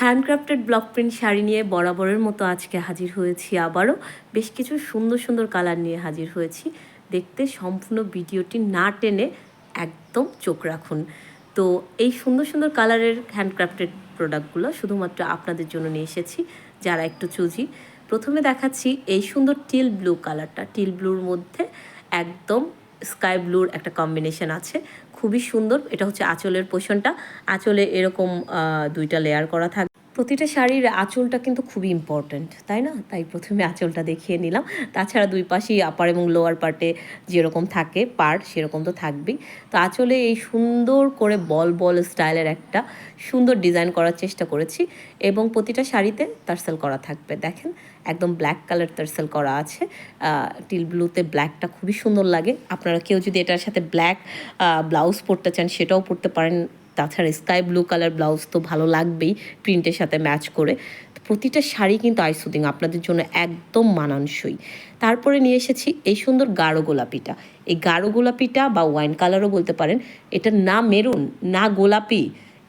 Handcrafted block print sari নিয়ে বরাবরের মতো আজকে হাজির হয়েছি। আবারও বেশ কিছু সুন্দর সুন্দর কালার নিয়ে হাজির হয়েছি। দেখতে সম্পূর্ণ ভিডিওটি না টেনে একদম চোখ রাখুন। তো এই সুন্দর সুন্দর কালারের হ্যান্ডক্রাফটেড প্রোডাক্টগুলো শুধুমাত্র আপনাদের জন্য নিয়ে এসেছি যারা একটু চুজি। প্রথমে দেখাচ্ছি এই সুন্দর টিল ব্লু কালারটা। টিল ব্লুর মধ্যে একদম স্কাই ব্লুর একটা কম্বিনেশন আছে, খুবই সুন্দর। এটা হচ্ছে আঁচলের পোর্শনটা। আঁচলে এরকম দুইটা লেয়ার করা থাকে। প্রতিটা শাড়ির আঁচলটা কিন্তু খুবই ইম্পর্ট্যান্ট, তাই না? তাই প্রথমে আঁচলটা দেখিয়ে নিলাম। তাছাড়া দুই পাশেই আপার এবং লোয়ার পার্টে যেরকম থাকে পার্ট সেরকম তো থাকবেই। তো আঁচলে এই সুন্দর করে বল বল স্টাইলের একটা সুন্দর ডিজাইন করার চেষ্টা করেছি এবং প্রতিটা শাড়িতে টার্সেল করা থাকবে। দেখেন একদম ব্ল্যাক কালার টার্সেল করা আছে। টিল ব্লুতে ব্ল্যাকটা খুবই সুন্দর লাগে। আপনারা কেউ যদি এটার সাথে ব্ল্যাক ব্লাউজ পরতে চান সেটাও পরতে পারেন। তাছাড়া স্কাই ব্লু কালার ব্লাউজ তো ভালো লাগবেই প্রিন্টের সাথে ম্যাচ করে। প্রতিটা শাড়ি কিন্তু আইসুদিং আপনাদের জন্য একদম মানানসই। তারপরে নিয়ে এসেছি এই সুন্দর গাঢ় গোলাপিটা। এই গাঢ় গোলাপিটা বা ওয়াইন কালারও বলতে পারেন। এটা না মেরুন না গোলাপি,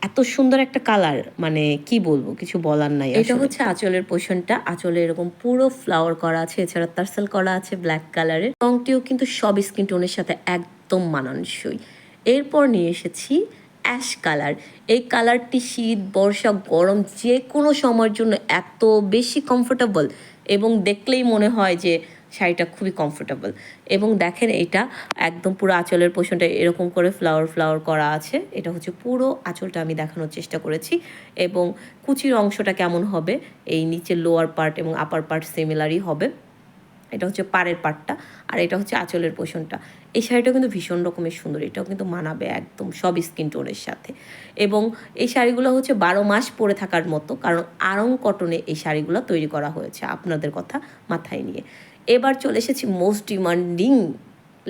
এত সুন্দর একটা কালার, মানে কি বলবো, কিছু বলার নাই। এটা হচ্ছে আঁচলের পোর্শনটা। আঁচলে এরকম পুরো ফ্লাওয়ার করা আছে, এছাড়া টার্সেল করা আছে ব্ল্যাক কালারের। রংটিও কিন্তু সব স্কিন টোনের সাথে একদম মানানসই। এরপর নিয়ে এসেছি অ্যাশ কালার। এই কালারটি শীত বর্ষা গরম যে কোনো সময়ের জন্য এত বেশি কমফোর্টেবল এবং দেখলেই মনে হয় যে শাড়িটা খুবই কমফোর্টেবল। এবং দেখেন এটা একদম পুরো আঁচলের পোর্শনটা এরকম করে ফ্লাওয়ার ফ্লাওয়ার করা আছে। এটা হচ্ছে পুরো আঁচলটা আমি দেখানোর চেষ্টা করেছি। এবং কুচির অংশটা কেমন হবে, এই নিচের লোয়ার পার্ট এবং আপার পার্ট সিমিলারই হবে। এটা হচ্ছে পাড়ের পাটটা আর এটা হচ্ছে আঁচলের পোর্শনটা। এই শাড়িটাও কিন্তু ভীষণ রকমের সুন্দর, এটাও কিন্তু মানাবে একদম সব স্কিন টোনের সাথে। এবং এই শাড়িগুলো হচ্ছে 12 মাস পরে থাকার মতো, কারণ আড়ং কটনে এই শাড়িগুলো তৈরি করা হয়েছে, আপনাদের কথা মাথায় নিয়ে। এবার চলে এসেছি মোস্ট ডিমান্ডিং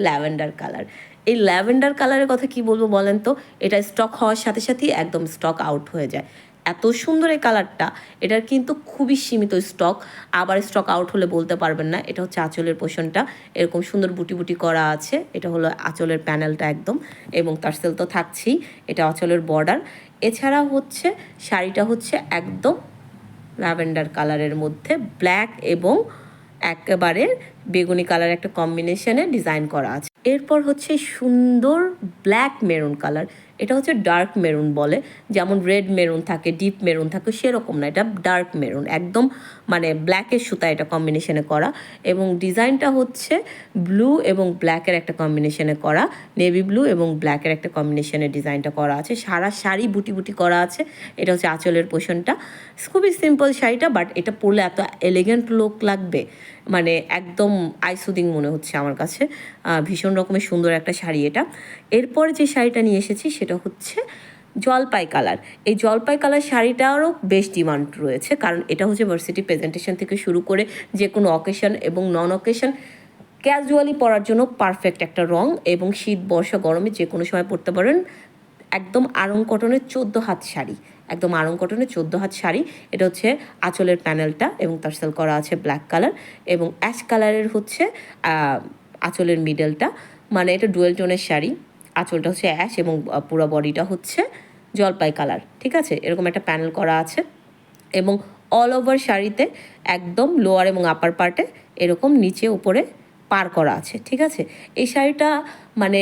ল্যাভেন্ডার কালার। এই ল্যাভেন্ডার কালারের কথা কি বলবো বলেন তো, এটা স্টক হওয়ার সাথে সাথেই একদম স্টক আউট হয়ে যায়। এত সুন্দর এই কালারটা, এটার কিন্তু খুবই সীমিত স্টক, আবার স্টক আউট হলে বলতে পারবেন না। এটা হচ্ছে আঁচলের পোর্শনটা, এরকম সুন্দর বুটি বুটি করা আছে। এটা হলো আঁচলের প্যানেলটা একদম, এবং টার্সেল তো থাকছেই। এটা আঁচলের বর্ডার। এছাড়া হচ্ছে শাড়িটা হচ্ছে একদম ল্যাভেন্ডার কালারের মধ্যে ব্ল্যাক এবং একেবারে বেগুনি কালার একটা কম্বিনেশনে ডিজাইন করা আছে। এরপর হচ্ছে সুন্দর ব্ল্যাক মেরুন কালার। এটা হচ্ছে ডার্ক মেরুন বলে, যেমন রেড মেরুন থাকে, ডিপ মেরুন থাকে, সেরকম না, এটা ডার্ক মেরুন একদম, মানে ব্ল্যাকের সুতা এটা কম্বিনেশনে করা। এবং ডিজাইনটা হচ্ছে ব্লু এবং ব্ল্যাকের একটা কম্বিনেশনে করা, নেভি ব্লু এবং ব্ল্যাকের একটা কম্বিনেশনে ডিজাইনটা করা আছে। সারা শাড়ি বুটি বুটি করা আছে। এটা হচ্ছে আঁচলের পোর্শনটা। খুবই সিম্পল শাড়িটা, বাট এটা পরলে এত এলিগেন্ট লুক লাগবে, মানে একদম আইসুদিং মনে হচ্ছে আমার কাছে। ভীষণ রকমের সুন্দর একটা শাড়ি এটা। এরপরে যে শাড়িটা নিয়ে এসেছি সেটা হচ্ছে জলপাই কালার। এই জলপাই কালার শাড়িটারও বেশ ডিমান্ড রয়েছে, কারণ এটা হচ্ছে ভার্সিটি প্রেজেন্টেশন থেকে শুরু করে যে কোনো অকেশন এবং নন অকেশন ক্যাজুয়ালি পরার জন্য পারফেক্ট একটা রং, এবং শীত বর্ষা গরমে যে কোনো সময় পরতে পারেন। একদম আড়ং কটনের 14 হাত শাড়ি, একদম আড়ং কটনের 14 হাত শাড়ি। এটা হচ্ছে আঁচলের প্যানেলটা এবং টার্সেল করা আছে ব্ল্যাক কালার, এবং অ্যাশ কালারের হচ্ছে আঁচলের মিডলটা, মানে এটা ডুয়েল টোনের শাড়ি। আঁচলটা হচ্ছে অ্যাশ এবং পুরো বডিটা হচ্ছে জলপাই কালার, ঠিক আছে? এরকম একটা প্যানেল করা আছে এবং অল ওভার শাড়িতে একদম লোয়ার এবং আপার পার্টে এরকম নিচে উপরে পার করা আছে, ঠিক আছে? এই শাড়িটা মানে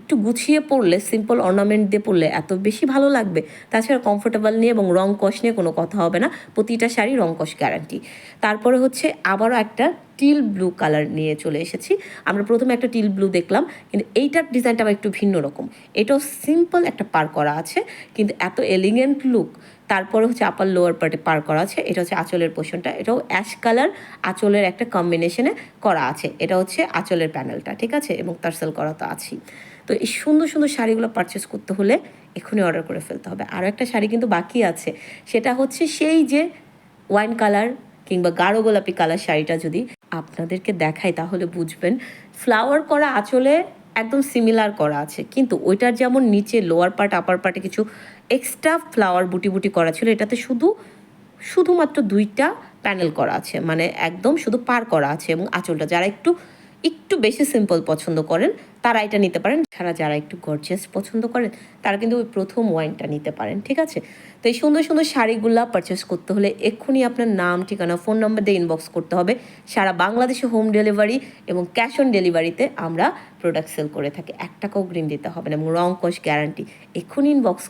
একটু গুছিয়ে পরলে, সিম্পল অর্নামেন্ট দিয়ে পরলে এত বেশি ভালো লাগবে। তাছাড়া কমফোর্টেবল নিয়ে এবং রং কষ নিয়ে কোনো কথা হবে না, প্রতিটা শাড়ি রং কষ গ্যারান্টি। তারপরে হচ্ছে আবারও একটা টিল ব্লু কালার নিয়ে চলে এসেছি। আমরা প্রথমে একটা টিল ব্লু দেখলাম, কিন্তু এইটার ডিজাইনটা আবার একটু ভিন্ন রকম। এটাও সিম্পল একটা পার করা আছে, কিন্তু এত এলিগেন্ট লুক। তারপরে হচ্ছে আপার লোয়ার পার্টে পার করা আছে। এটা হচ্ছে আঁচলের পোর্শনটা, এটাও অ্যাশ কালার আঁচলের একটা কম্বিনেশনে করা আছে। এটা হচ্ছে আঁচলের প্যানেলটা, ঠিক আছে? এবং টার্সেল করা তো আছেই। তো এই সুন্দর সুন্দর শাড়িগুলো পারচেস করতে হলে এখনই অর্ডার করে ফেলতে হবে। আরও একটা শাড়ি কিন্তু বাকি আছে, সেটা হচ্ছে সেই যে ওয়াইন কালার কিংবা গাঢ় গোলাপি কালার শাড়িটা যদি আপনাদেরকে দেখাই তাহলে বুঝবেন। ফ্লাওয়ার করা আঁচলে একদম সিমিলার করা আছে, কিন্তু ওইটার যেমন নিচে লোয়ার পার্ট আপার পার্টে কিছু এক্সট্রা ফ্লাওয়ার বুটি বুটি করা ছিল, এটাতে শুধুমাত্র 2টা প্যানেল করা আছে, মানে একদম শুধু পার করা আছে। এবং আঁচলটা যারা একটু একটু বেশি সিম্পল পছন্দ করেন তারা এটা নিতে পারেন, যারা একটু গর্জিয়াস পছন্দ করেন তারা কিন্তু ওই প্রথম ওয়াইনটা নিতে পারেন, ঠিক আছে? তো এই সুন্দর সুন্দর শাড়িগুলো পারচেস করতে হলে এক্ষুনি আপনার নাম, ঠিকানা, ফোন নম্বর দিয়ে ইনবক্স করতে হবে। সারা বাংলাদেশে হোম ডেলিভারি এবং ক্যাশ অন ডেলিভারিতে আমরা প্রোডাক্ট সেল করে থাকি। 1 টাকাও অগ্রিম দিতে হবে না এবং রং কস গ্যারান্টি। এক্ষুনি ইনবক্স